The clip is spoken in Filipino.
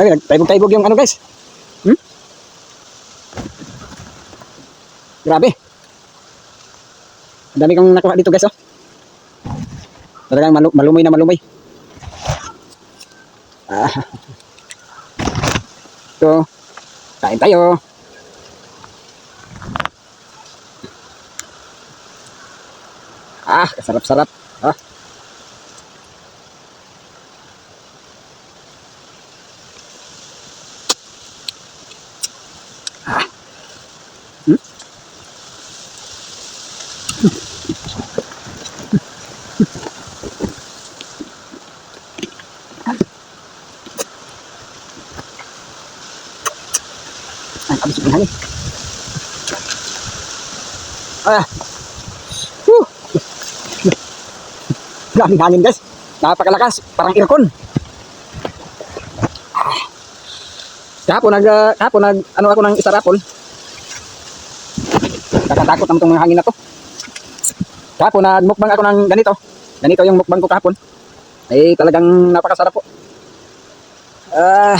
Ay, taibog-taibog yung ano guys. Hmm? Grabe. Ang dami kong nakuha dito guys oh. Talagang malumoy na malumoy. Ah. So, kain tayo. Ah, kasarap-sarap. Ah. Ah. Hmm? Ay, abis yung hangin. Ah. Whew. Daming hangin guys. Napakalakas, parang aircon. Kahapon ano ako ng isa rapol. Nakatakot naman itong mga hangin na to. Kahapon nagmukbang ako ng ganito. Ganito yung mukbang ko kahapon. Eh talagang napakasarap po. Ah.